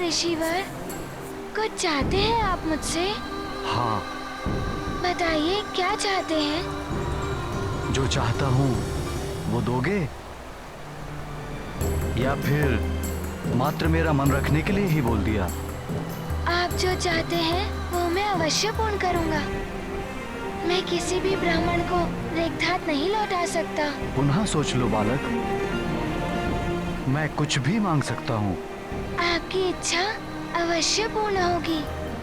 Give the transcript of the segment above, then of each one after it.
ऋषिवर, कुछ चाहते हैं आप मुझसे? हाँ। बताइए क्या चाहते हैं? जो चाहता हूँ वो दोगे, या फिर मात्र मेरा मन रखने के लिए ही बोल दिया? आप जो चाहते हैं वो मैं अवश्य पूर्ण करूँगा। मैं किसी भी ब्राह्मण को रिक्ताहाथ नहीं लौटा सकता। पुनः सोच लो बालक, मैं कुछ भी मांग सकता हूँ। आपकी इच्छा अवश्य पूर्ण होगी।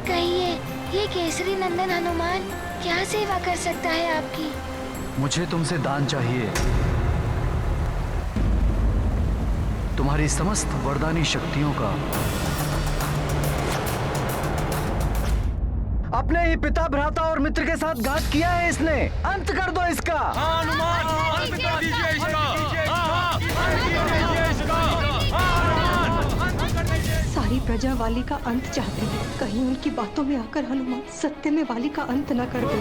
कहिए, ये केसरी नंदन हनुमान क्या सेवा कर सकता है आपकी? मुझे तुमसे दान चाहिए। तुम्हारी समस्त वरदानी शक्तियों का। अपने ही पिता, भ्राता और मित्र के साथ घात किया है इसने। अंत कर दो इसका। हनुमान, अंत कर दीजिए इसका। सारी प्रजा वाली का अंत चाहती है। कहीं उनकी बातों में आकर हनुमान सत्य में वाली का अंत न कर दे।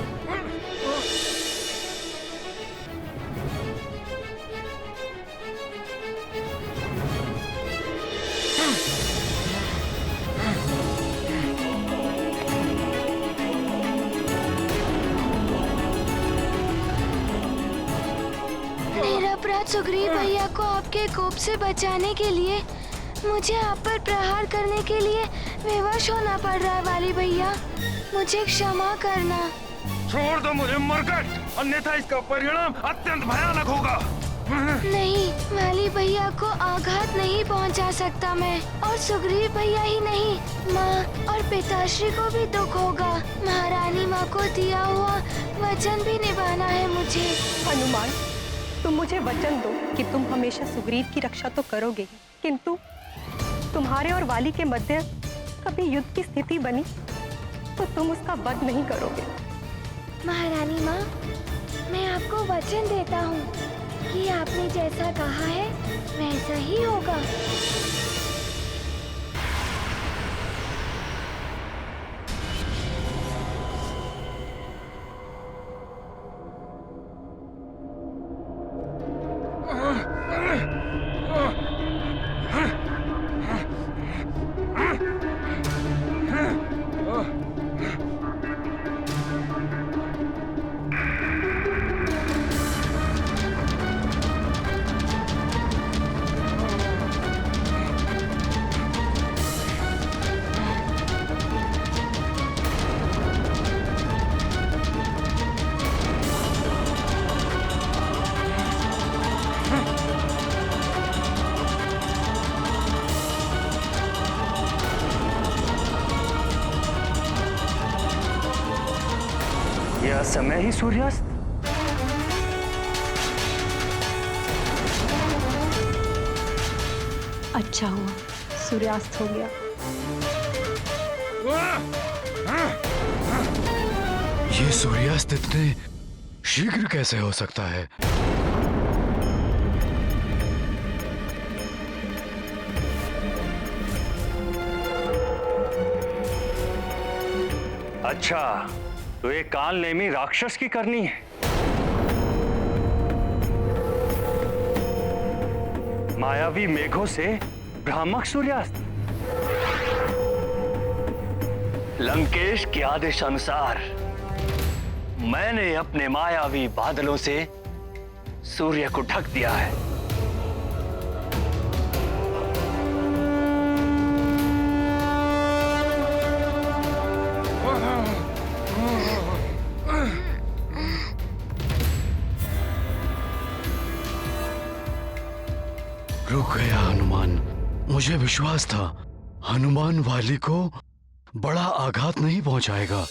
निरपराध सुग्रीव भैया को आपके कोप से बचाने के लिए मुझे आप पर प्रहार करने के लिए विवश होना पड़ रहा है। वाली भैया, मुझे क्षमा करना। छोड़ दो मुझे मरकट, अन्यथा इसका परिणाम अत्यंत भयानक होगा। नहीं, वाली भैया को आघात नहीं पहुंचा सकता मैं। और सुग्रीव भैया ही नहीं, माँ और पिताश्री को भी दुख होगा। महारानी माँ को दिया हुआ वचन भी निभाना है मुझे। हनुमान, तुम मुझे वचन दो कि तुम हमेशा सुग्रीव की रक्षा तो करोगे, किंतु तुम्हारे और वाली के मध्य कभी युद्ध की स्थिति बनी तो तुम उसका वध नहीं करोगे। महारानी माँ, मैं आपको वचन देता हूँ कि आपने जैसा कहा है वैसा ही होगा। यह समय ही सूर्यास्त। अच्छा हुआ सूर्यास्त हो गया। ये सूर्यास्त इतने शीघ्र कैसे हो सकता है? अच्छा, तो ये काल नेमी राक्षस की करनी है। मायावी मेघों से भ्रामक सूर्यास्त। लंकेश के आदेश अनुसार मैंने अपने मायावी बादलों से सूर्य को ढक दिया है। रुक गया हनुमान। मुझे विश्वास था हनुमान वाली को बड़ा आघात नहीं पहुंचाएगा।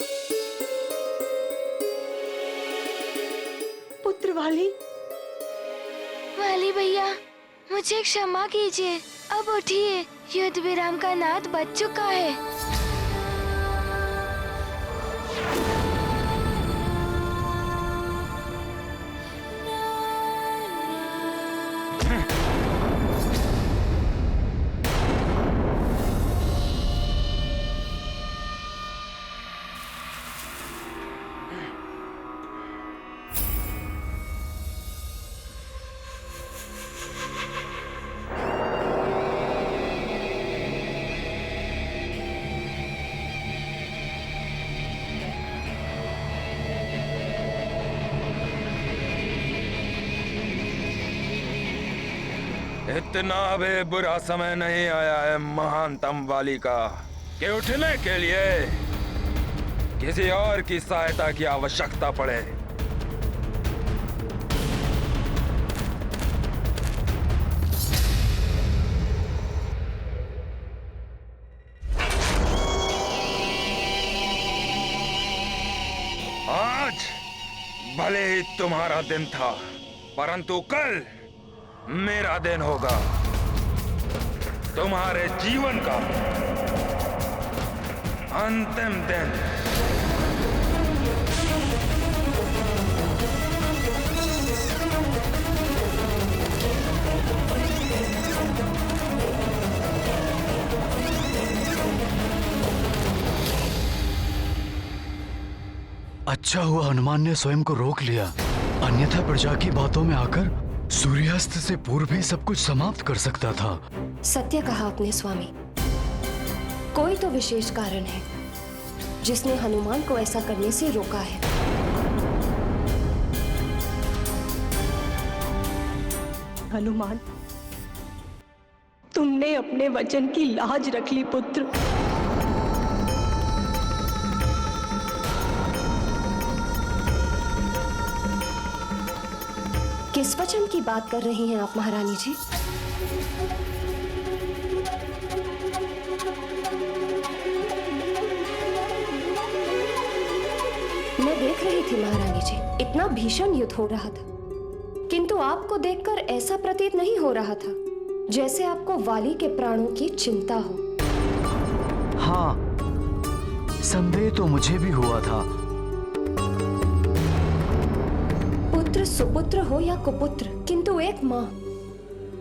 पुत्र वाली। वाली भैया, मुझे क्षमा कीजिए। अब उठिए, युद्ध विराम का नाद बज चुका है। इतना भी बुरा समय नहीं आया है महानतम वाली का कि उठने के लिए किसी और की सहायता की आवश्यकता पड़े। आज भले ही तुम्हारा दिन था, परंतु कल मेरा दिन होगा। तुम्हारे जीवन का अंतिम दिन। अच्छा हुआ हनुमान ने स्वयं को रोक लिया, अन्यथा प्रजा की बातों में आकर सूर्यास्त से पूर्व ही सब कुछ समाप्त कर सकता था। सत्य कहा आपने स्वामी। कोई तो विशेष कारण है जिसने हनुमान को ऐसा करने से रोका है। हनुमान, तुमने अपने वचन की लाज रख ली पुत्र। किस वचन की बात कर रही हैं आप महारानी जी? मैं देख रही थी महारानी जी, इतना भीषण युद्ध हो रहा था, किंतु आपको देखकर ऐसा प्रतीत नहीं हो रहा था जैसे आपको वाली के प्राणों की चिंता हो। हाँ, संदेह तो मुझे भी हुआ था। पुत्र सुपुत्र हो या कुपुत्र, किंतु एक माँ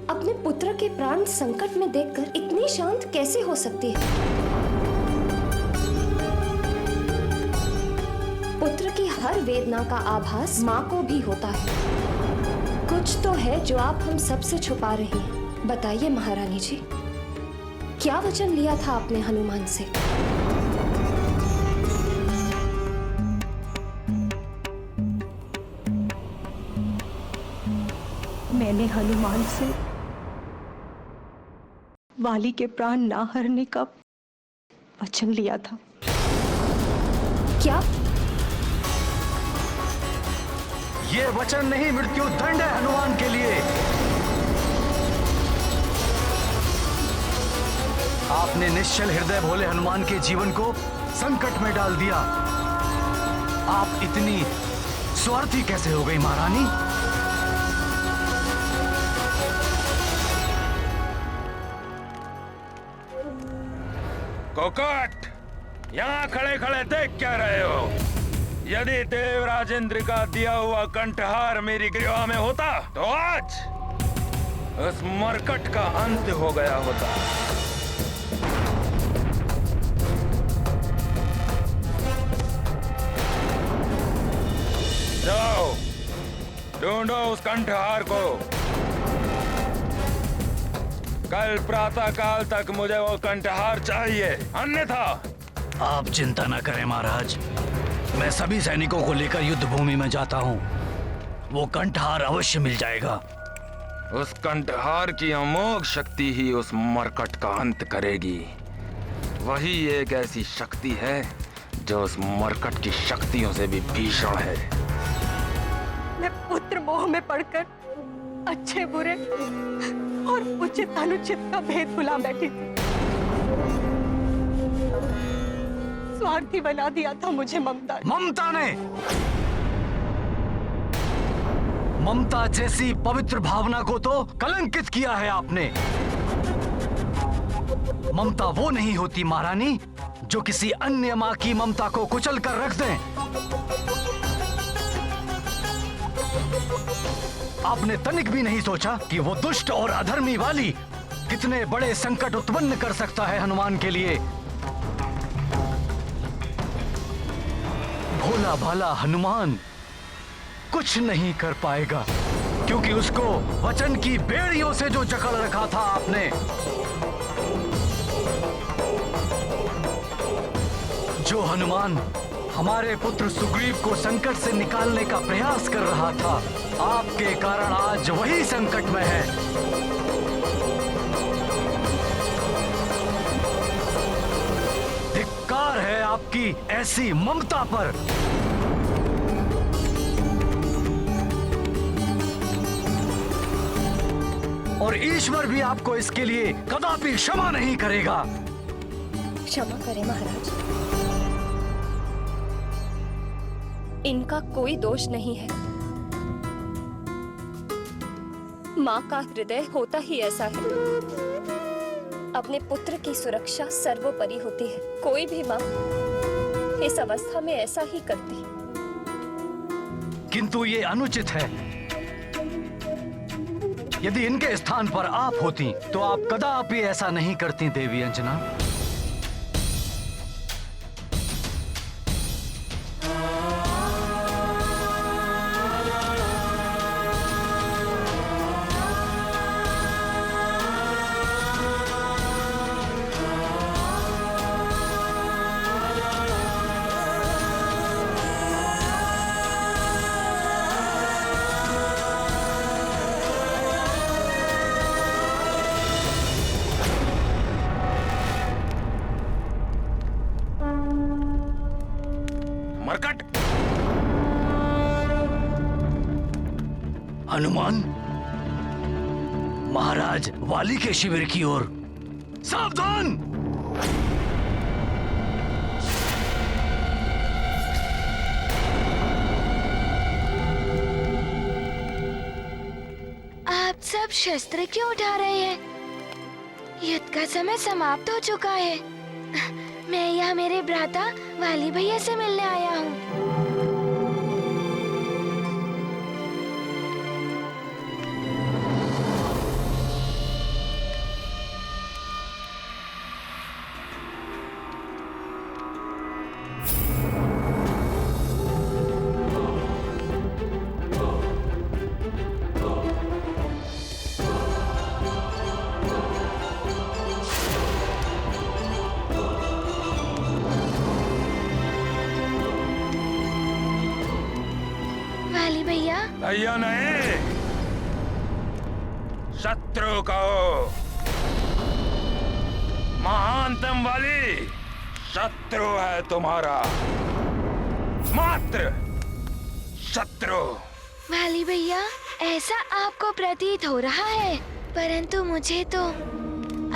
अपने पुत्र के प्राण संकट में देखकर इतनी शांत कैसे हो सकती है? पुत्र की हर वेदना का आभास माँ को भी होता है। कुछ तो है जो आप हम सबसे छुपा रही हैं। बताइए महारानी जी, क्या वचन लिया था आपने हनुमान से? मैंने हनुमान से वाली के प्राण ना हरने का वचन लिया था। क्या? ये वचन नहीं, मृत्यु दंड है हनुमान के लिए। आपने निश्चल हृदय भोले हनुमान के जीवन को संकट में डाल दिया। आप इतनी स्वार्थी कैसे हो गई महारानी? कोकट, यहाँ खड़े खड़े देख क्या रहे हो? यदि देवराज इंद्र का दिया हुआ कंठहार मेरी ग्रीवा में होता तो आज उस मरकट का अंत हो गया होता। जाओ, ढूंढो उस कंठहार को। कल प्रातः काल तक मुझे वो कंठहार चाहिए, अन्यथा। आप चिंता न करें महाराज, मैं सभी सैनिकों को लेकर युद्ध भूमि में जाता हूँ। वो कंठहार अवश्य मिल जाएगा। उस कंठहार की अमोघ शक्ति ही उस मरकट का अंत करेगी। वही एक ऐसी शक्ति है जो उस मरकट की शक्तियों से भी भीषण है। मैं पुत्र मोह में पड़कर अच्छे बुरे और उचित अनुचित का भेद भुला बैठी थी। स्वार्थी बना दिया था मुझे ममता। ममता ने, ममता जैसी पवित्र भावना को तो कलंकित किया है आपने। ममता वो नहीं होती महारानी जो किसी अन्य माँ की ममता को कुचल कर रख दें। आपने तनिक भी नहीं सोचा कि वो दुष्ट और अधर्मी वाली कितने बड़े संकट उत्पन्न कर सकता है हनुमान के लिए। भोला भाला हनुमान कुछ नहीं कर पाएगा, क्योंकि उसको वचन की बेड़ियों से जो जकड़ रखा था आपने। जो हनुमान हमारे पुत्र सुग्रीव को संकट से निकालने का प्रयास कर रहा था, आपके कारण आज वही संकट में है। आपकी ऐसी ममता पर। और ईश्वर भी आपको इसके लिए कदापि क्षमा नहीं करेगा। क्षमा करें महाराज, इनका कोई दोष नहीं है। माँ का हृदय होता ही ऐसा है, अपने पुत्र की सुरक्षा सर्वोपरि होती है। कोई भी माँ इस अवस्था में ऐसा ही करती। किंतु ये अनुचित है। यदि इनके स्थान पर आप होती तो आप कदापि ऐसा नहीं करती देवी अंजना। मरकट, हनुमान, महाराज वाली के शिविर की ओर सावधान। आप सब शस्त्र क्यों उठा रहे हैं? युद्ध का समय समाप्त हो चुका है। मैं यहाँ मेरे भ्राता वाली भैया से मिलने आया हूँ। वाली भैया, भैया नहीं, शत्रु कहो। महानतम वाली शत्रु है तुम्हारा, मात्र शत्रु। वाली भैया, ऐसा आपको प्रतीत हो रहा है, परंतु मुझे तो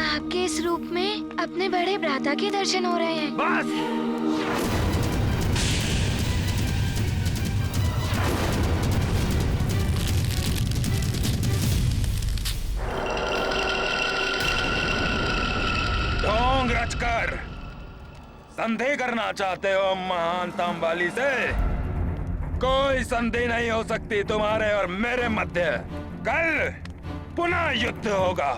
आपके इस रूप में अपने बड़े भ्राता के दर्शन हो रहे हैं। बस, ढोंग रचकर संदेह करना चाहते हो महानतम वाली से? कोई संदेह नहीं हो सकती तुम्हारे और मेरे मध्य। कल पुनः युद्ध होगा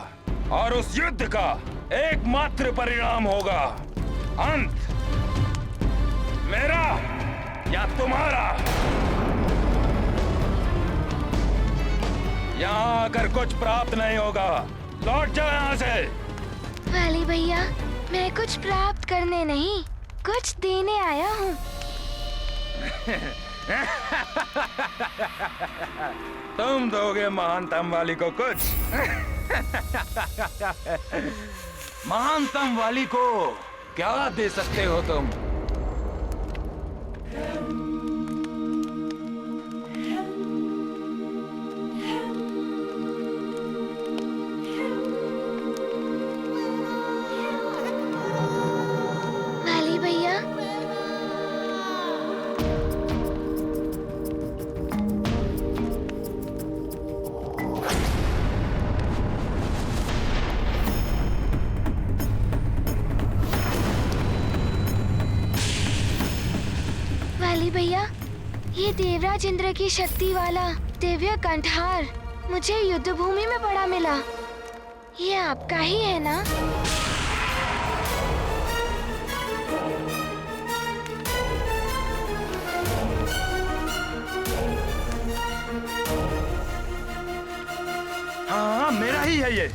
और उस युद्ध का एकमात्र परिणाम होगा अंत, मेरा या तुम्हारा। यहाँ आकर कुछ प्राप्त नहीं होगा, लौट जाओ यहाँ से। वाली भैया, मैं कुछ प्राप्त करने नहीं, कुछ देने आया हूँ। तुम दोगे महानतम वाली को कुछ? महानतम वाली को क्या दे सकते हो तुम? वाली भैया, वाली भैया, ये देवराज इंद्र की शक्ति वाला दिव्य कंठहार मुझे युद्ध भूमि में पड़ा मिला। ये आपका ही है ना? हाँ, मेरा ही है ये।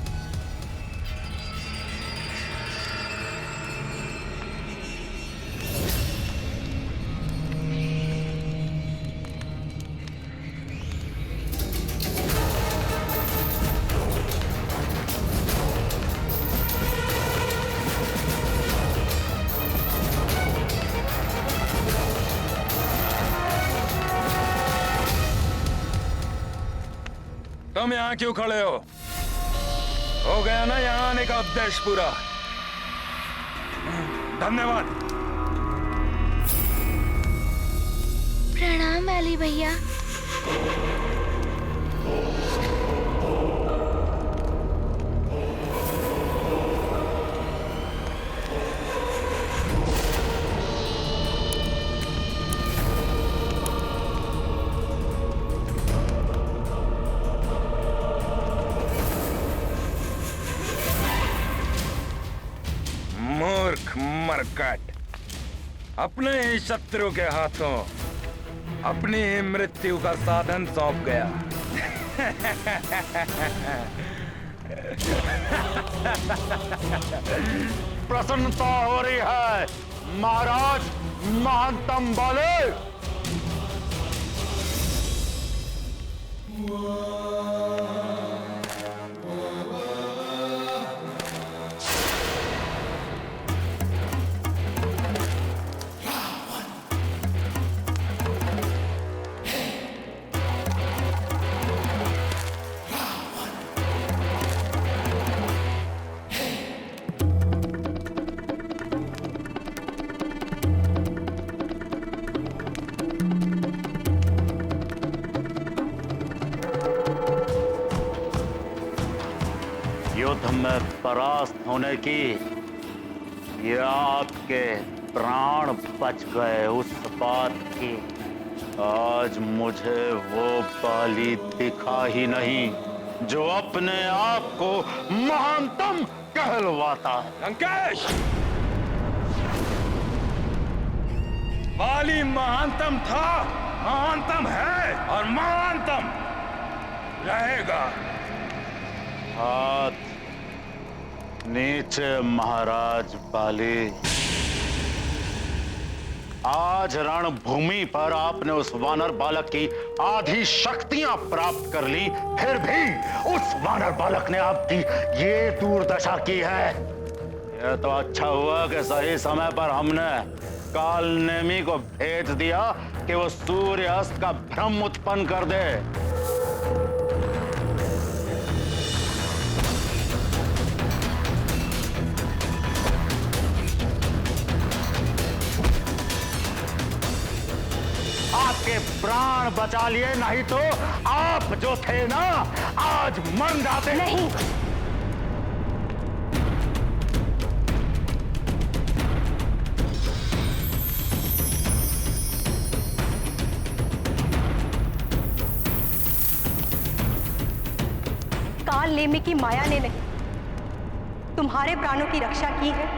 तुम यहाँ क्यों खड़े हो? हो गया ना यहाँ आने का उद्देश्य पूरा? धन्यवाद। प्रणाम वाली भैया। मूर्ख मरकट, अपने ही शत्रु के हाथों अपनी ही मृत्यु का साधन सौंप गया। प्रसन्नता हो रही है महाराज महानतम वाले। युद्ध में परास्त होने की या आपके प्राण बच गए उस बात की आज मुझे वो बाली दिखा ही नहीं जो अपने आप को महानतम कहलवाता है। लंकेश, बाली महानतम था, महानतम है और महानतम रहेगा। हाथ नीचे महाराज बाली। आज रणभूमि पर आपने उस वानर बालक की आधी शक्तियां प्राप्त कर ली, फिर भी उस वानर बालक ने आपकी ये दुर्दशा की है। यह तो अच्छा हुआ कि सही समय पर हमने काल नेमी को भेज दिया कि वो सूर्यास्त का भ्रम उत्पन्न कर दे। आपके प्राण बचा लिए, नहीं तो आप जो थे ना आज मर जाते। नहीं, काल नेमी की माया ने नहीं, तुम्हारे प्राणों की रक्षा की है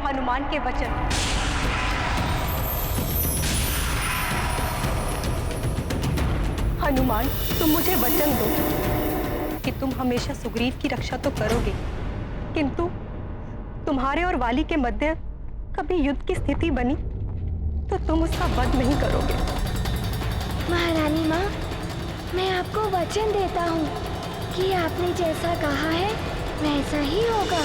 हनुमान के वचन। हनुमान, तुम मुझे वचन दो कि तुम हमेशा सुग्रीव की रक्षा तो करोगे, किंतु तुम्हारे और वाली के मध्य कभी युद्ध की स्थिति बनी तो तुम उसका वध नहीं करोगे। महारानी माँ, मैं आपको वचन देता हूँ कि आपने जैसा कहा है वैसा ही होगा।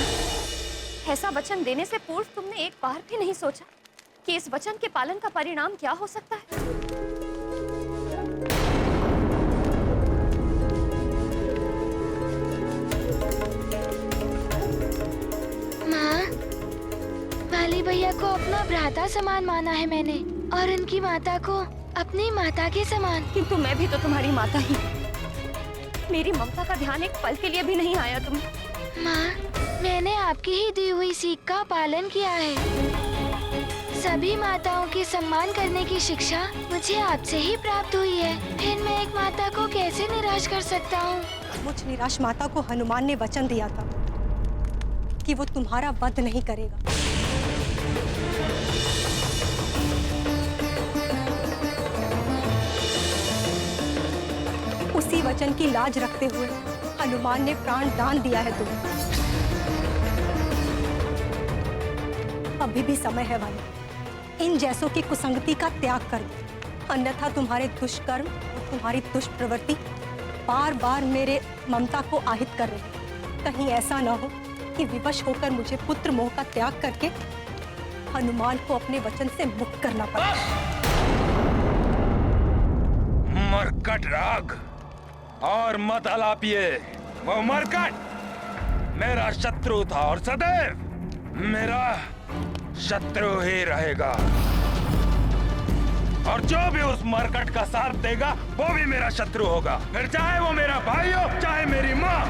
ऐसा वचन देने से पूर्व तुमने एक बार भी नहीं सोचा कि इस वचन के पालन का परिणाम क्या हो सकता है? वाली भैया को अपना भ्राता समान माना है मैंने और उनकी माता को अपनी माता के समान। किंतु मैं भी तो तुम्हारी माता ही। मेरी ममता का ध्यान एक पल के लिए भी नहीं आया तुम्हें। माँ, मैंने आपकी ही दी हुई सीख का पालन किया है। सभी माताओं के सम्मान करने की शिक्षा मुझे आपसे ही प्राप्त हुई है, फिर मैं एक माता को कैसे निराश कर सकता हूँ? मुझ निराश माता को हनुमान ने वचन दिया था कि वो तुम्हारा वध नहीं करेगा। उसी वचन की लाज रखते हुए हनुमान ने प्राण दान दिया है तुम्हें। अभी भी समय है वाली, इन जैसों की कुसंगति का त्याग कर दो, अन्यथा तुम्हारे दुष्कर्म और तुम्हारी दुष्ट प्रवृत्ति बार बार मेरे ममता को আহিत कर रही। कहीं ऐसा ना हो कि विवश होकर मुझे पुत्र मोह का त्याग करके हनुमान को अपने वचन से मुक्त करना पड़े। मरकट राग, और मत अलापिए। वो मरकट मेरा शत्रु था और सदैव मेरा शत्रु ही रहेगा। और जो भी उस मरकट का साथ देगा वो भी मेरा शत्रु होगा, फिर चाहे वो मेरा भाई हो चाहे मेरी माँ।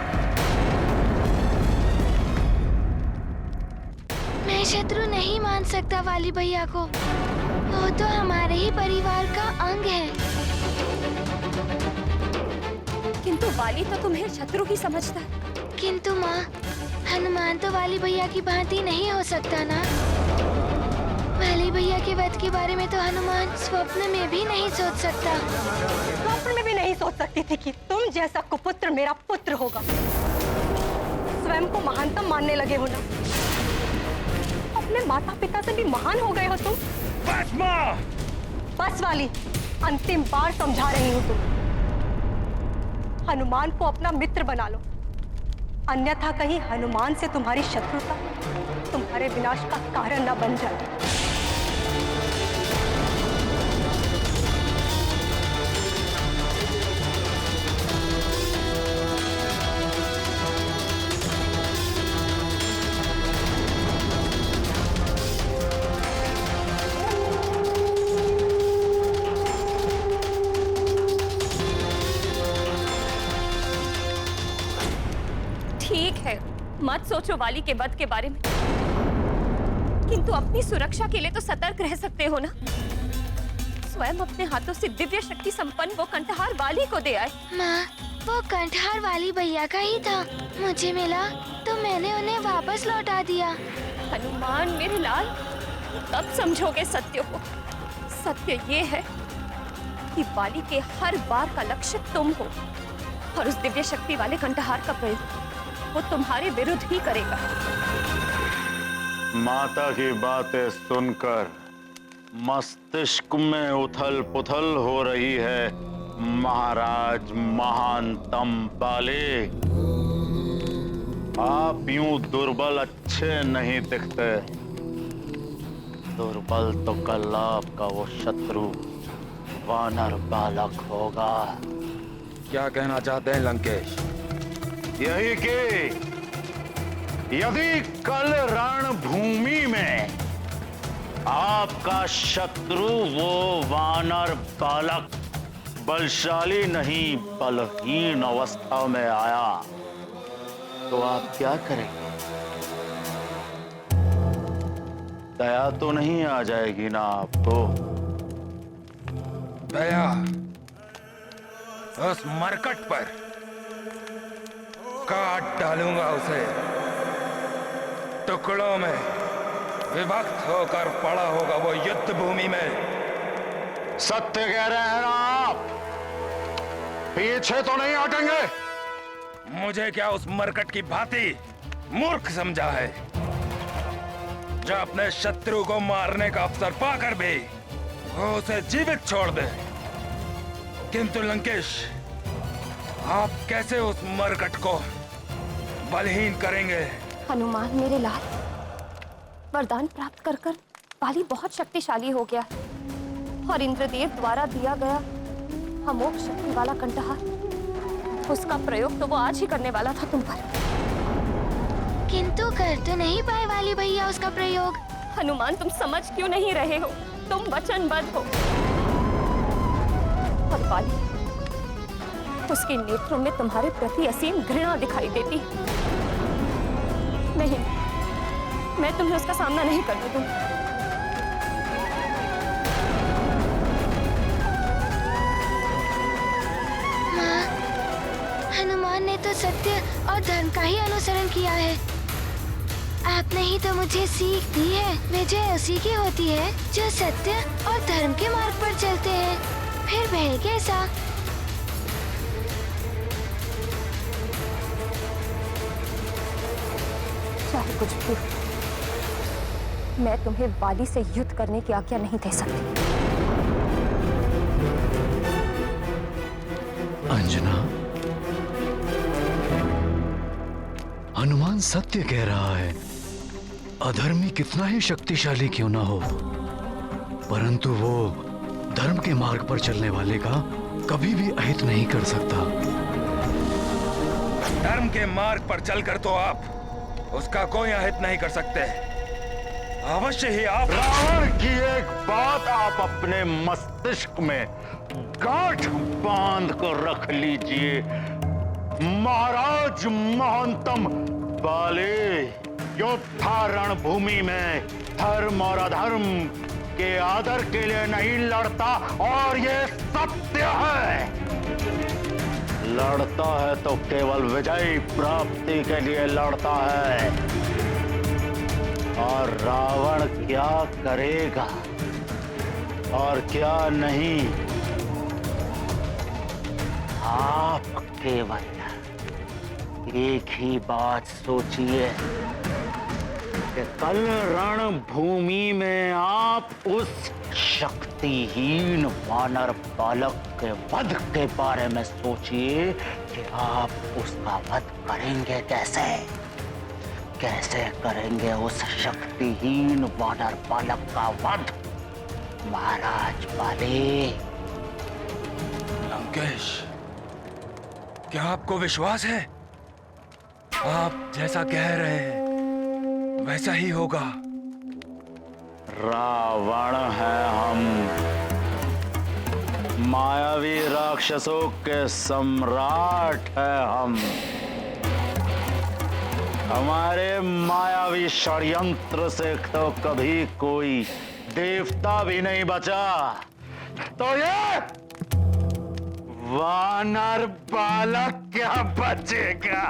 मैं शत्रु नहीं मान सकता वाली भैया को, वो तो हमारे ही परिवार का अंग है। किंतु वाली तो तुम्हें शत्रु ही समझता है। किंतु माँ, हनुमान तो वाली भैया की भांति नहीं हो सकता ना। वाली भैया के वध के बारे में तो हनुमान स्वप्न में भी नहीं सोच सकता। स्वप्न में भी नहीं सोच सकती थी कि तुम जैसा कुपुत्र मेरा पुत्र होगा। स्वयं को महानतम मानने लगे हो ना। अपने माता पिता से भी महान हो गए हो तुम। बस माँ! बस वाली, अंतिम बार समझा रही हूँ तुम। हनुमान को अपना मित्र बना लो, अन्यथा कहीं हनुमान से तुम्हारी शत्रुता तुम्हारे विनाश का कारण न बन जाए। ठीक है, मत सोचो वाली के वध के बारे में, किंतु अपनी सुरक्षा के लिए तो सतर्क रह सकते हो ना। स्वयं अपने हाथों से दिव्य शक्ति संपन्न वो कंठहार वाली को दे आए। माँ, वो कंठहार वाली भैया का ही था। मुझे मिला तो मैंने उन्हें वापस लौटा दिया। हनुमान मेरे लाल, तब समझोगे सत्य को। सत्य ये है कि वाली के हर बार का लक्ष्य तुम हो, और उस दिव्य शक्ति वाले कंठहार का प्रयोग वो तुम्हारे विरुद्ध ही करेगा। माता की बातें सुनकर मस्तिष्क में उथल पुथल हो रही है। महाराज महानतम बाले, आप यूं दुर्बल अच्छे नहीं दिखते। दुर्बल तो कल आपका वो शत्रु वानर बालक होगा। क्या कहना चाहते हैं लंकेश? यही कि यदि कल रणभूमि में आपका शत्रु वो वानर बालक बलशाली नहीं बलहीन अवस्था में आया तो आप क्या करेंगे? दया तो नहीं आ जाएगी ना आपको? दया उस मरकट पर काट डालूंगा, उसे टुकड़ों में विभक्त होकर पड़ा होगा वो युद्ध भूमि में। सत्य कह रहे हैं ना आप? पीछे तो नहीं हटेंगे? मुझे क्या उस मरकट की भांति मूर्ख समझा है जो अपने शत्रु को मारने का अवसर पाकर भी वो उसे जीवित छोड़ दे। किंतु लंकेश, आप कैसे उस मरकट को बलहीन करेंगे? हनुमान मेरे लाल, वरदान प्राप्त कर कर वाली बहुत शक्तिशाली हो गया, और इंद्रदेव द्वारा दिया गया अमोघ शक्ति वाला कंठहार, उसका प्रयोग तो वो आज ही करने वाला था तुम पर। किंतु कर तो नहीं पाए वाली भैया उसका प्रयोग। हनुमान, तुम समझ क्यों नहीं रहे हो? तुम वचनबद्ध हो, और वाली, उसके नेत्रों में तुम्हारे प्रति असीम घृणा दिखाई देती। नहीं, मैं तुम्हें उसका सामना नहीं करने दूंगी। माँ, हनुमान ने तो सत्य और धर्म का ही अनुसरण किया है। आपने ही तो मुझे सीख दी है, विजय उसी की होती है जो सत्य और धर्म के मार्ग पर चलते हैं। फिर भय कैसा? चाहे कुछ भी हो, मैं तुम्हें वाली से युद्ध करने की आज्ञा नहीं दे सकती। अंजना, हनुमान सत्य कह रहा है। अधर्मी कितना ही शक्तिशाली क्यों ना हो, परंतु वो धर्म के मार्ग पर चलने वाले का कभी भी अहित नहीं कर सकता। धर्म के मार्ग पर चलकर तो आप उसका कोई अहित नहीं कर सकते। अवश्य ही आप रावण की एक बात आप अपने मस्तिष्क में गांठ बांध कर रख लीजिए। महाराज महंतम बाले योद्धा रणभूमि में धर्म और अधर्म के आदर के लिए नहीं लड़ता, और ये सत्य है। लड़ता है तो केवल विजय प्राप्ति के लिए लड़ता है। और रावण क्या करेगा और क्या नहीं, आप केवल एक ही बात सोचिए कि कल रणभूमि में आप उस शक्तिहीन वानर बालक के वध के बारे में सोचिए कि आप उसका वध करेंगे कैसे। कैसे करेंगे उस शक्तिहीन वानर बालक का वध, महाराज बाले। लंकेश, क्या आपको विश्वास है? आप जैसा कह रहे हैं वैसा ही होगा। रावण है हम, मायावी राक्षसों के सम्राट है हम। हमारे मायावी षड्यंत्र से तो कभी कोई देवता भी नहीं बचा, तो ये वानर बालक क्या बचेगा।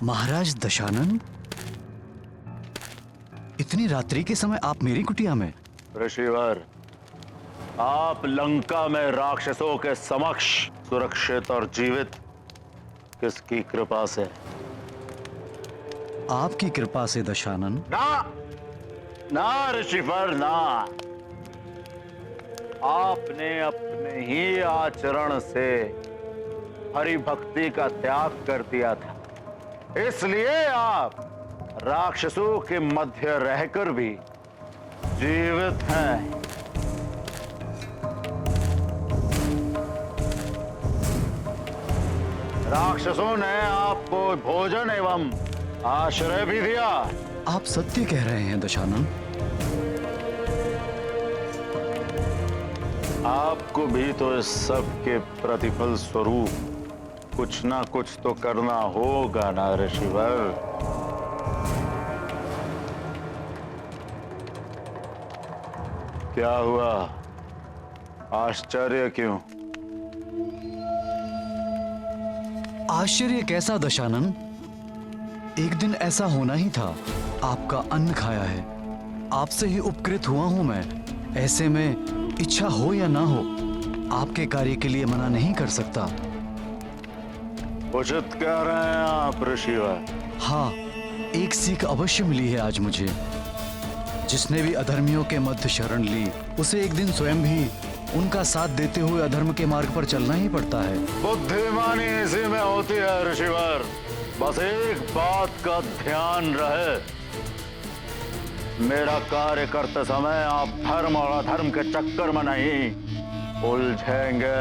महाराज दशानन, इतनी रात्रि के समय आप मेरी कुटिया में? ऋषिवर, आप लंका में राक्षसों के समक्ष सुरक्षित और जीवित किसकी कृपा से? आपकी कृपा से दशानन। ना ना ऋषिवर ना, आपने अपने ही आचरण से हरि भक्ति का त्याग कर दिया था, इसलिए आप राक्षसों के मध्य रहकर भी जीवित हैं। राक्षसों ने आपको भोजन एवं आश्रय भी दिया। आप सत्य कह रहे हैं दशानन। आपको भी तो इस सब के प्रतिफल स्वरूप कुछ ना कुछ तो करना होगा ना ऋषिवर। क्या हुआ, आश्चर्य क्यों? आश्चर्य कैसा दशानन? एक दिन ऐसा होना ही था। आपका अन्न खाया है, आपसे ही उपकृत हुआ हूं मैं। ऐसे में इच्छा हो या ना हो, आपके कार्य के लिए मना नहीं कर सकता। उचित कह रहे हैं आप ऋषिवर। हाँ, एक सीख अवश्य मिली है आज मुझे। जिसने भी अधर्मियों के मध्य शरण ली, उसे एक दिन स्वयं भी उनका साथ देते हुए अधर्म के मार्ग पर चलना ही पड़ता है। बुद्धिमानी इसी में होती है ऋषिवर। बस एक बात का ध्यान रहे, मेरा कार्य करते समय आप धर्म और अधर्म के चक्कर में नहीं उलझेंगे,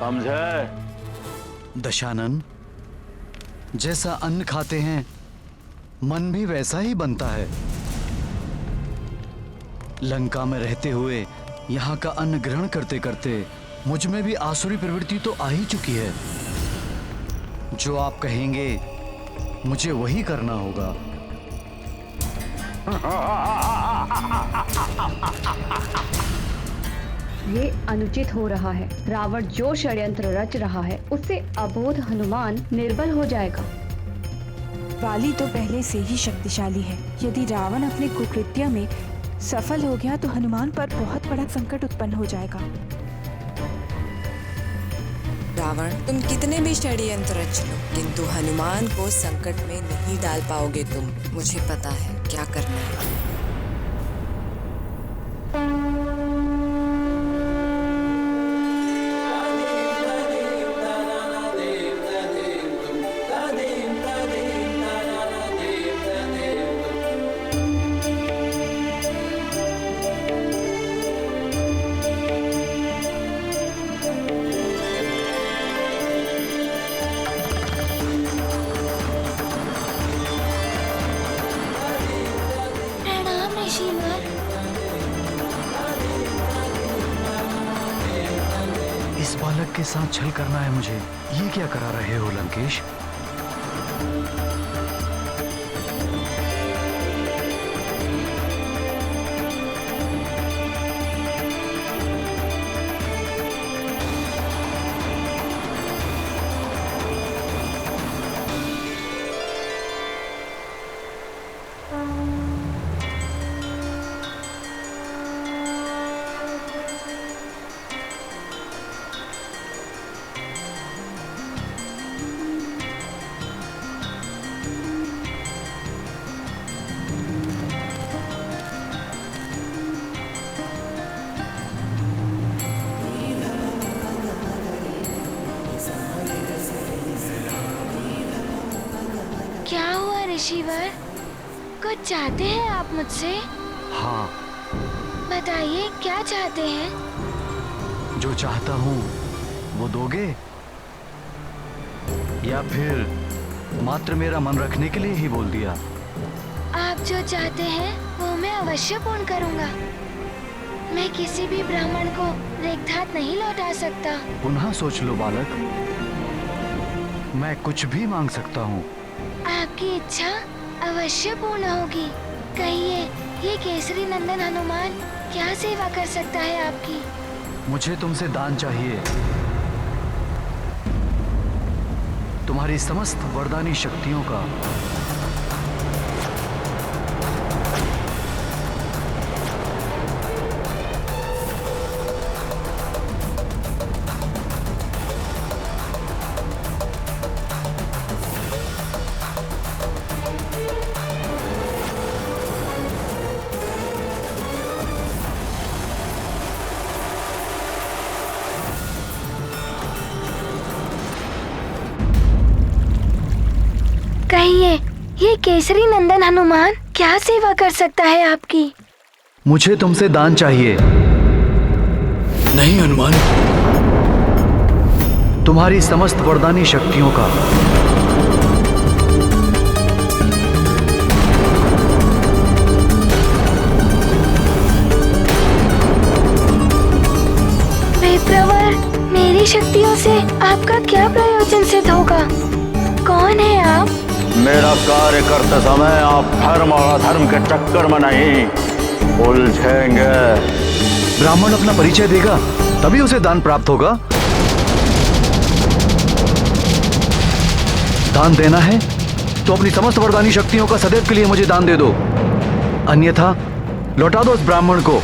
समझे? दशानन, जैसा अन्न खाते हैं मन भी वैसा ही बनता है। लंका में रहते हुए यहाँ का अन्न ग्रहण करते करते मुझ में भी आसुरी प्रवृत्ति तो आ ही चुकी है। जो आप कहेंगे मुझे वही करना होगा। ये अनुचित हो रहा है। रावण जो षड्यंत्र रच रहा है, उससे अबोध हनुमान निर्बल हो जाएगा। वाली तो पहले से ही शक्तिशाली है। यदि रावण अपने कुकृत्य में सफल हो गया तो हनुमान पर बहुत बड़ा संकट उत्पन्न हो जाएगा। रावण, तुम कितने भी षड्यंत्र रच लो, किंतु हनुमान को संकट में नहीं डाल पाओगे तुम। मुझे पता है क्या करना है। ऋषिवर। इस बालक के साथ छल करना है मुझे। ये क्या करा रहे हो लंकेश? क्या हुआ ऋषिवर? कुछ चाहते हैं आप मुझसे? हाँ, बताइए क्या चाहते हैं? जो चाहता हूँ वो दोगे, या फिर मात्र मेरा मन रखने के लिए ही बोल दिया? आप जो चाहते हैं वो मैं अवश्य पूर्ण करूंगा। मैं किसी भी ब्राह्मण को रिक्त हाथ नहीं लौटा सकता। पुनः सोच लो बालक, मैं कुछ भी मांग सकता हूँ। आपकी इच्छा अवश्य पूर्ण होगी। कहिए, ये केसरी नंदन हनुमान क्या सेवा कर सकता है आपकी? मुझे तुमसे दान चाहिए। तुम्हारी समस्त वरदानी शक्तियों का। कहिए, ये केसरी नंदन हनुमान क्या सेवा कर सकता है आपकी? मुझे तुमसे दान चाहिए। नहीं हनुमान, तुम्हारी समस्त वरदानी शक्तियों का। विप्रवर, मेरी शक्तियों से आपका क्या प्रयोजन सिद्ध होगा? कौन है आप? मेरा कार्य करते समय आप धर्म और अधर्म के चक्कर में नहीं उलझेंगे। ब्राह्मण अपना परिचय देगा तभी उसे दान प्राप्त होगा। दान देना है तो अपनी समस्त वरदानी शक्तियों का सदैव के लिए मुझे दान दे दो, अन्यथा लौटा दो उस ब्राह्मण को।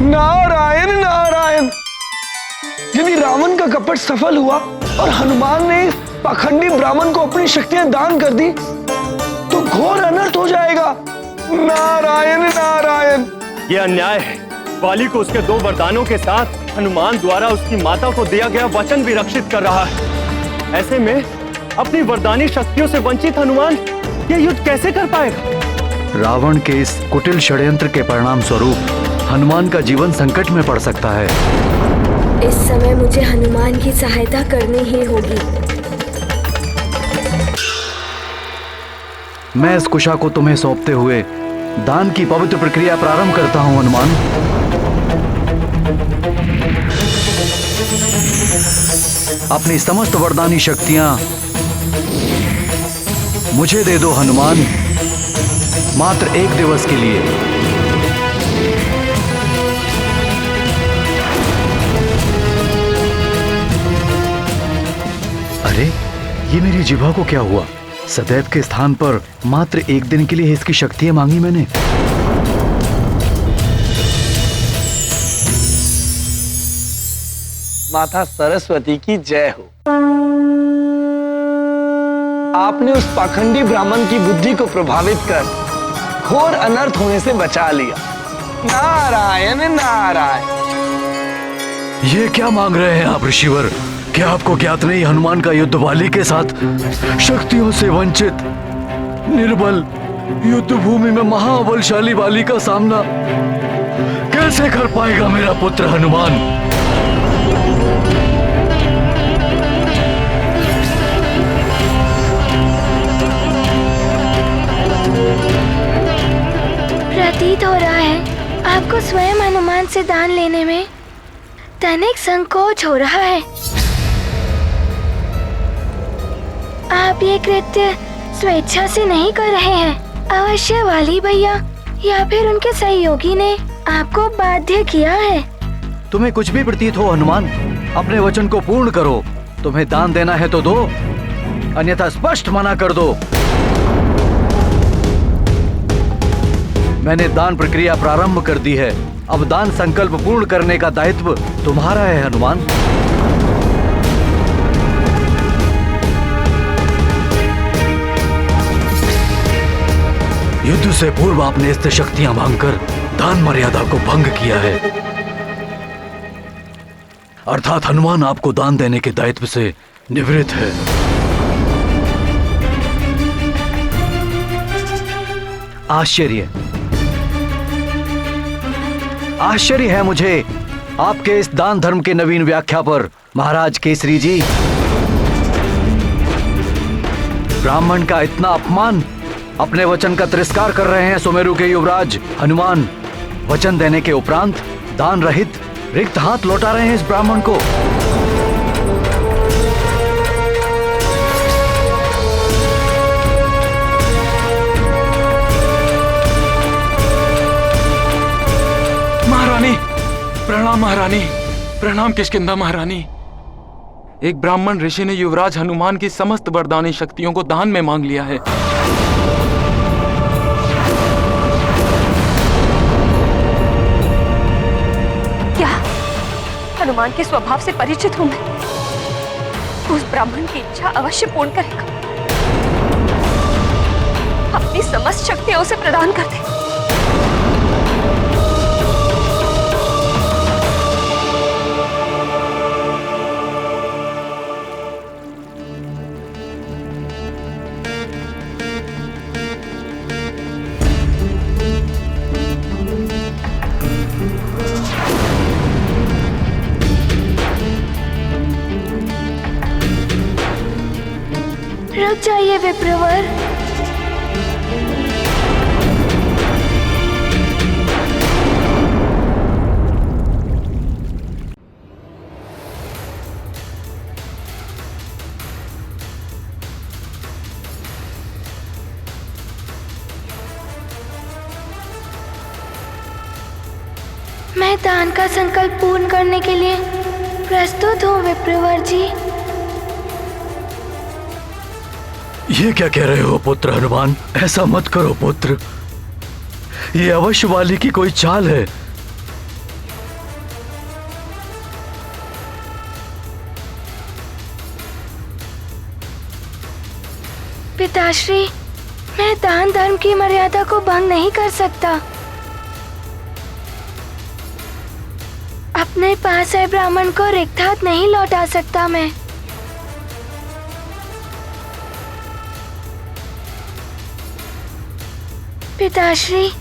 नारायण नारायण। यदि रावण का कपट सफल हुआ और हनुमान ने इस पाखंडी ब्राह्मण को अपनी शक्तियां दान कर दी तो घोर अनर्थ हो जाएगा। नारायण नारायण। ये अन्याय है। बाली को उसके 2 वरदानों के साथ हनुमान द्वारा उसकी माता को दिया गया वचन भी रक्षित कर रहा है। ऐसे में अपनी वरदानी शक्तियों से वंचित हनुमान ये युद्ध कैसे कर पाएगा? रावण के इस कुटिल षड्यंत्र के परिणाम स्वरूप हनुमान का जीवन संकट में पड़ सकता है। इस समय मुझे हनुमान की सहायता करनी ही होगी। मैं इस कुशा को तुम्हें सौंपते हुए दान की पवित्र प्रक्रिया प्रारंभ करता हूं हनुमान। अपनी समस्त वरदानी शक्तियां मुझे दे दो हनुमान, मात्र 1 दिवस के लिए। अरे, ये मेरी जिह्वा को क्या हुआ? सदैव के स्थान पर मात्र 1 दिन के लिए इसकी शक्तियां मांगी मैंने। माता सरस्वती की जय हो। आपने उस पाखंडी ब्राह्मण की बुद्धि को प्रभावित कर घोर अनर्थ होने से बचा लिया। नारायण नारायण। ये क्या मांग रहे हैं आप ऋषिवर? क्या आपको ज्ञात नहीं हनुमान का युद्ध बाली के साथ शक्तियों से वंचित निर्बल युद्ध भूमि में महाबलशाली बाली का सामना कैसे कर पाएगा मेरा पुत्र हनुमान? प्रतीत हो रहा है आपको स्वयं हनुमान से दान लेने में तनिक संकोच हो रहा है। आप ये कृत्य स्वेच्छा से नहीं कर रहे हैं। अवश्य वाली भैया या फिर उनके सहयोगी ने आपको बाध्य किया है। तुम्हें कुछ भी प्रतीत हो हनुमान, अपने वचन को पूर्ण करो। तुम्हें दान देना है तो दो, अन्यथा स्पष्ट मना कर दो। मैंने दान प्रक्रिया प्रारंभ कर दी है। अब दान संकल्प पूर्ण करने का दायित्व तुम्हारा है हनुमान। युद्ध से पूर्व आपने इस शक्तियां मांगकर दान मर्यादा को भंग किया है, अर्थात हनुमान आपको दान देने के दायित्व से निवृत्त है। आश्चर्य है मुझे आपके इस दान धर्म के नवीन व्याख्या पर महाराज केसरी जी। ब्राह्मण का इतना अपमान, अपने वचन का तिरस्कार कर रहे हैं सुमेरु के युवराज हनुमान। वचन देने के उपरांत दान रहित रिक्त हाथ लौटा रहे हैं इस ब्राह्मण को। महारानी प्रणाम। महारानी प्रणाम। किष्किंधा महारानी, एक ब्राह्मण ऋषि ने युवराज हनुमान की समस्त वरदानी शक्तियों को दान में मांग लिया है। क्या हनुमान के स्वभाव से परिचित हूं मैं? उस ब्राह्मण की इच्छा अवश्य पूर्ण करेगा। अपनी समस्त शक्तियां उसे प्रदान कर दे। रुक जाइए विप्रवर। मैं दान का संकल्प पूर्ण करने के लिए प्रस्तुत हूँ विप्रवर जी। ये क्या कह रहे हो पुत्र हनुमान? ऐसा मत करो पुत्र, ये अवश्य वाली की कोई चाल है। पिताश्री, मैं दान धर्म की मर्यादा को भंग नहीं कर सकता। अपने पास आए ब्राह्मण को रिक्त हाथ नहीं लौटा सकता मैं। पिताश्री,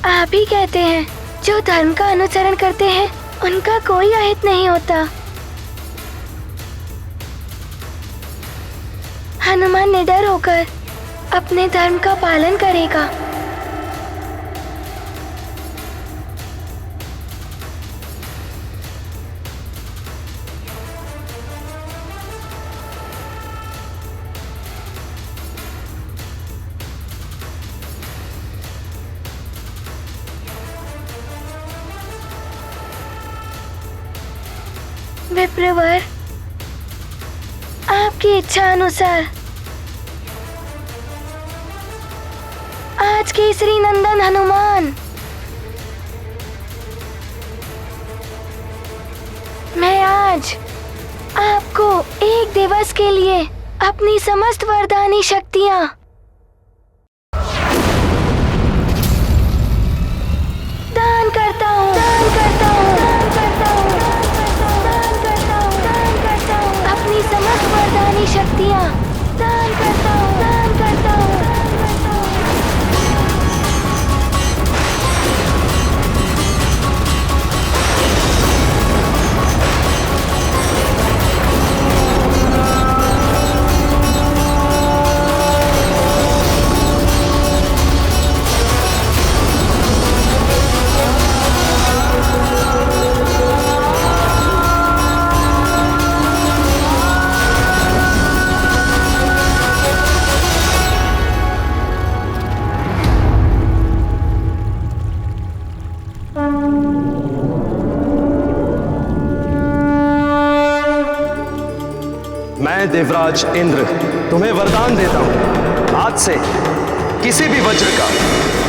आप ही कहते हैं जो धर्म का अनुसरण करते हैं उनका कोई अहित नहीं होता। हनुमान निडर होकर अपने धर्म का पालन करेगा। विप्रवर, आपकी इच्छा अनुसार आज केसरी नंदन हनुमान, मैं आज आपको एक दिवस के लिए अपनी समस्त वरदानी शक्तियां दान करता हूँ, दान करता हूँ, दान करता हूँ, दान करता हूँ, दान करता हूँ, अपनी समस्त वरदानी शक्तियाँ दान करता हूँ, दान करता हूँ। मैं देवराज इंद्र तुम्हें वरदान देता हूं, आज से किसी भी वज्र का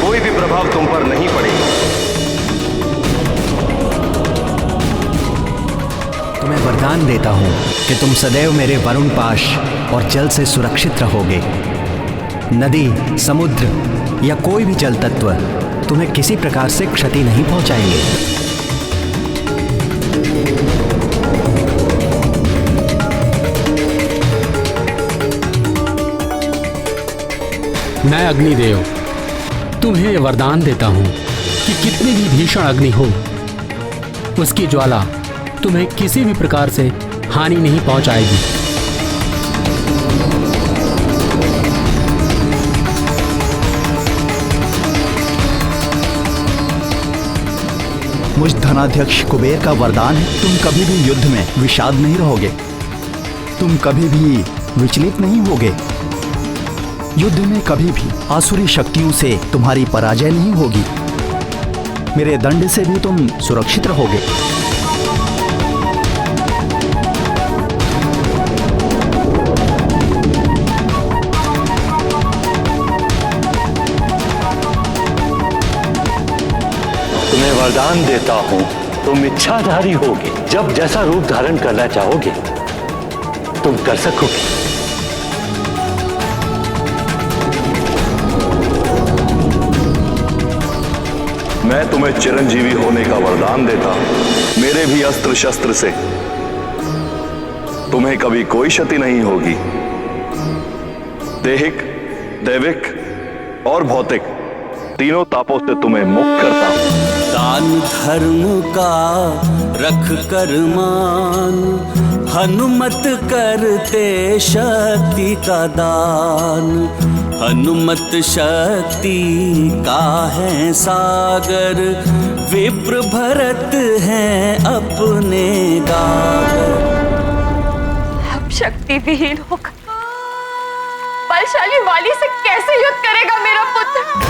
कोई भी प्रभाव तुम पर नहीं पड़ेगा। तुम्हें वरदान देता हूं कि तुम सदैव मेरे वरुण पाश और जल से सुरक्षित रहोगे। नदी, समुद्र या कोई भी जल तत्व तुम्हें किसी प्रकार से क्षति नहीं पहुंचाएंगे। मैं अग्निदेव तुम्हें वरदान देता हूं कि कितनी भी भीषण अग्नि हो, उसकी ज्वाला तुम्हें किसी भी प्रकार से हानि नहीं पहुंचाएगी। मुझ धनाध्यक्ष कुबेर का वरदान है, तुम कभी भी युद्ध में विषाद नहीं रहोगे, तुम कभी भी विचलित नहीं होगे। युद्ध में कभी भी आसुरी शक्तियों से तुम्हारी पराजय नहीं होगी। मेरे दंड से भी तुम सुरक्षित रहोगे। तुम्हें वरदान देता हूं, तुम इच्छाधारी होगे। जब जैसा रूप धारण करना चाहोगे तुम कर सकोगे। मैं तुम्हें चिरंजीवी होने का वरदान देता हूं। मेरे भी अस्त्र शस्त्र से तुम्हें कभी कोई क्षति नहीं होगी। दैहिक, दैविक और भौतिक तीनों तापों से तुम्हें मुक्त करता हूं। दान धर्म का रख कर मान, हनुमत करते शक्ति का दान। हनुमत शक्ति का है सागर, विप्र भरत हैं अपने गागर। अब शक्ति विहीन होकर बलशाली वाली से कैसे युद्ध करेगा मेरा पुत्र?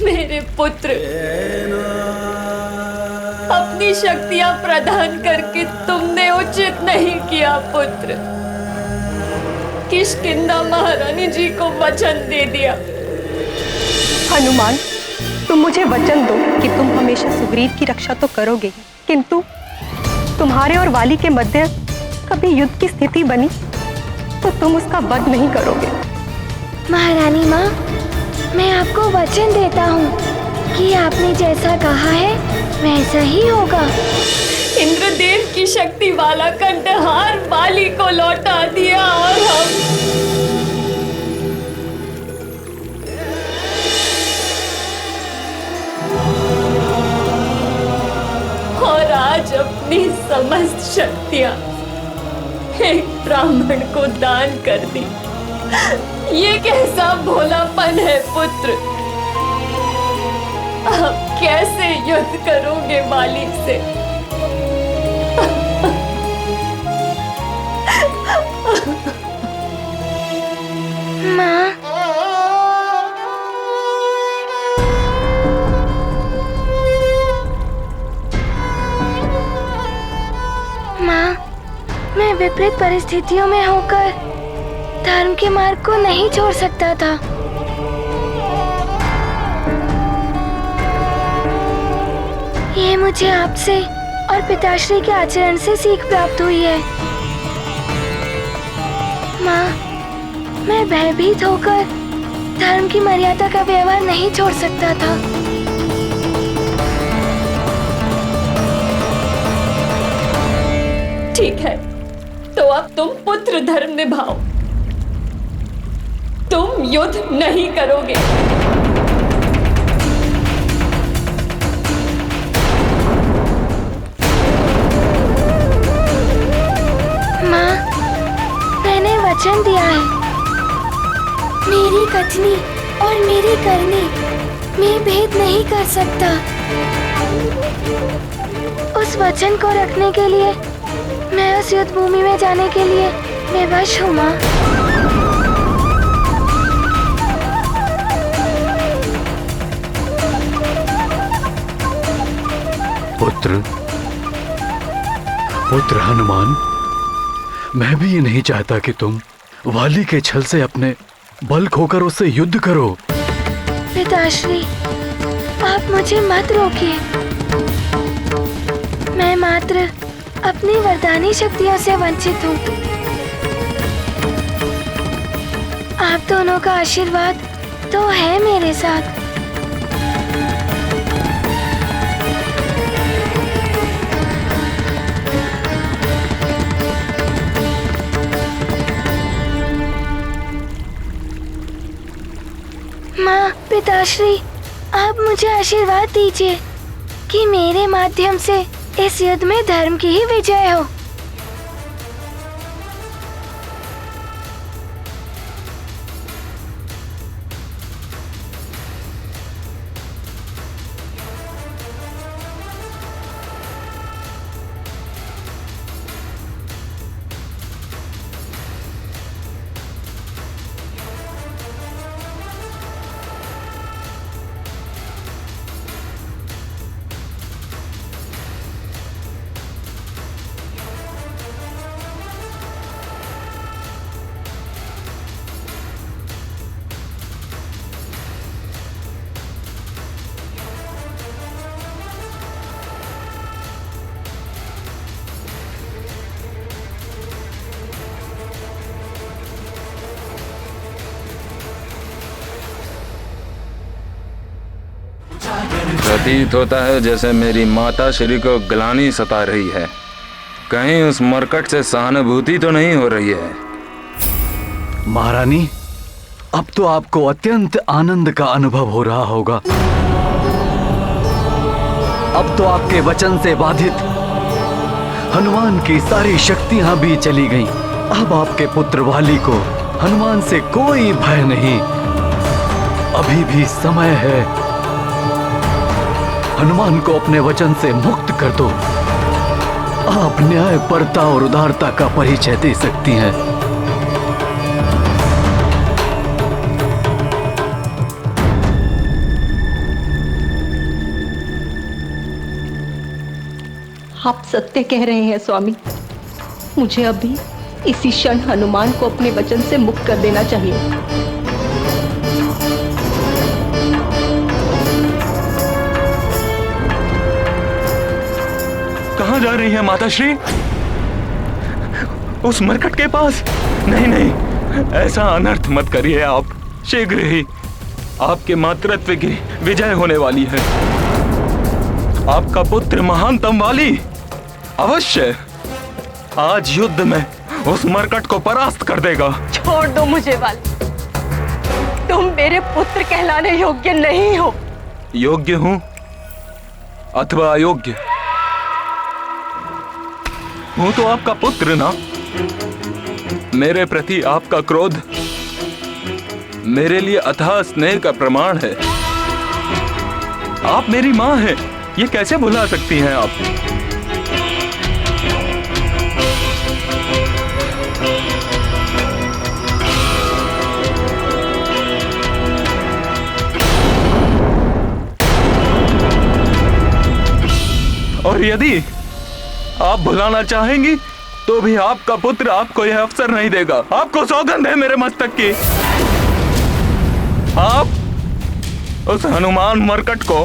मेरे पुत्र, अपनी शक्तियां प्रदान करके तुमने उचित नहीं किया पुत्र। किष्किंधा महारानी जी को वचन दे दिया। हनुमान, तुम मुझे वचन दो कि तुम हमेशा सुग्रीव की रक्षा तो करोगे, किंतु तुम्हारे और वाली के मध्य कभी युद्ध की स्थिति बनी तो तुम उसका वध नहीं करोगे। महारानी माँ, मैं आपको वचन देता हूँ कि आपने जैसा कहा है वैसा ही होगा। इंद्रदेव की शक्ति वाला कंठहार वाली को लौटा दिया और आज अपनी समस्त शक्तियां एक ब्राह्मण को दान कर दी। ये कैसा भोलापन है पुत्र। आप कैसे युद्ध करोगे वाली से? माँ, मैं विपरीत परिस्थितियों में होकर धर्म के मार्ग को नहीं छोड़ सकता था। ये मुझे आपसे और पिताश्री के आचरण से सीख प्राप्त हुई है। माँ, मैं भयभीत होकर धर्म की मर्यादा का व्यवहार नहीं छोड़ सकता था। ठीक है, तो अब तुम पुत्र धर्म निभाओ। तुम युद्ध नहीं करोगे। माँ, मैंने वचन दिया है। मेरी कथनी और मेरी करनी में भेद नहीं कर सकता। उस वचन को रखने के लिए मैं उस युद्ध भूमि में जाने के लिए विवश हूँ। माँ, पुत्र हनुमान, मैं भी ये नहीं चाहता कि तुम वाली के छल से अपने बल खोकर उससे युद्ध करो। पिताश्री, आप मुझे मत रोकिए। मैं मात्र अपनी वरदानी शक्तियों से वंचित हूँ। आप दोनों का आशीर्वाद तो है मेरे साथ। माँ, पिताश्री, आप मुझे आशीर्वाद दीजिए कि मेरे माध्यम से इस युद्ध में धर्म की ही विजय हो। प्रतीत होता है जैसे मेरी माता श्री को ग्लानि सता रही है। कहीं उस मरकट से सहानुभूति तो नहीं हो रही है। महारानी, अब तो आपको अत्यंत आनंद का अनुभव हो रहा होगा। अब तो आपके वचन से बाधित हनुमान की सारी शक्तियां भी चली गईं। अब आपके पुत्र वाली को हनुमान से कोई भय नहीं। अभी भी समय है। हनुमान को अपने वचन से मुक्त कर दो। आप न्यायपरता और उदारता का परिचय दे सकती हैं। आप सत्य कह रहे हैं स्वामी। मुझे अभी इसी क्षण हनुमान को अपने वचन से मुक्त कर देना चाहिए। कहाँ जा रही है माताश्री? उस मरकट के पास? नहीं नहीं, ऐसा अनर्थ मत करिए आप। शीघ्र ही आपके मातृत्व की विजय होने वाली है। आपका पुत्र महानतम वाली अवश्य आज युद्ध में उस मरकट को परास्त कर देगा। छोड़ दो मुझे वाली। तुम मेरे पुत्र कहलाने योग्य नहीं हो। योग्य हूं अथवा अयोग्य हूं तो आपका पुत्र ना। मेरे प्रति आपका क्रोध मेरे लिए अथाह स्नेह का प्रमाण है। आप मेरी मां हैं, ये कैसे भुला सकती हैं आप? और यदि आप भुलाना चाहेंगी तो भी आपका पुत्र आपको यह अवसर नहीं देगा। आपको सौगंध है मेरे मस्तक की, आप उस हनुमान मरकट को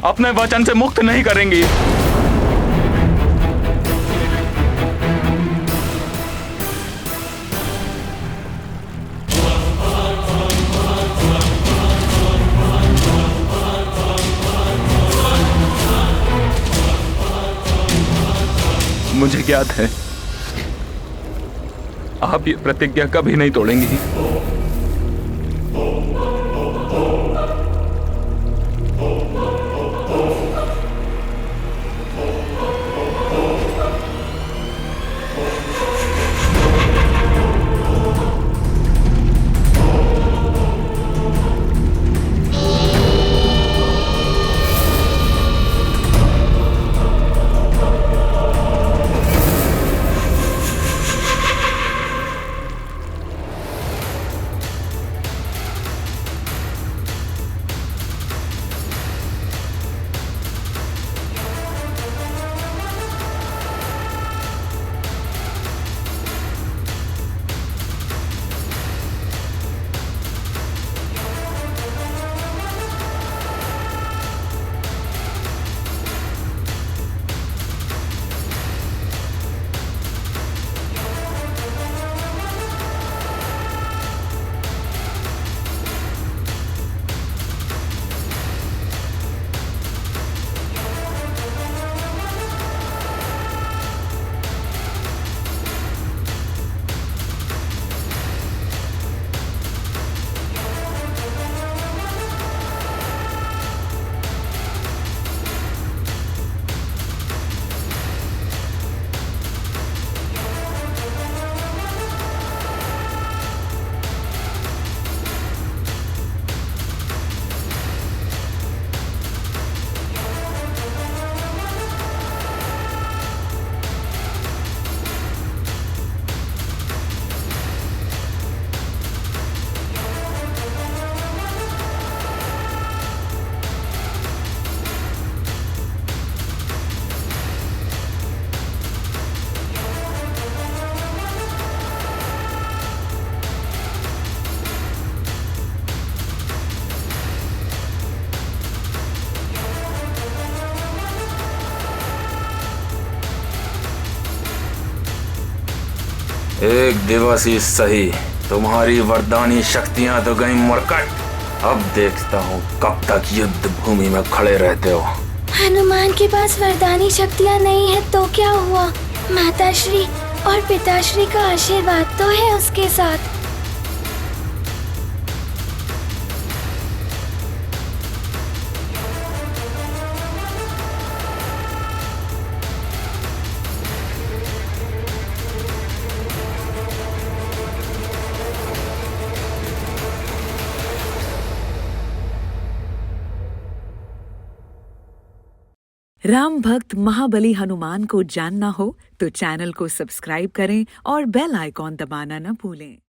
अपने वचन से मुक्त नहीं करेंगी। मुझे ज्ञात है आप ये प्रतिज्ञा कभी नहीं तोड़ेंगी। एक दिवस ही सही, तुम्हारी वरदानी शक्तियां तो गई मरकट। अब देखता हूँ कब तक युद्ध भूमि में खड़े रहते हो। हनुमान के पास वरदानी शक्तियाँ नहीं है तो क्या हुआ? माताश्री और पिताश्री का आशीर्वाद तो है उसके साथ। राम भक्त महाबली हनुमान को जानना हो तो चैनल को सब्सक्राइब करें और बेल आइकॉन दबाना न भूलें।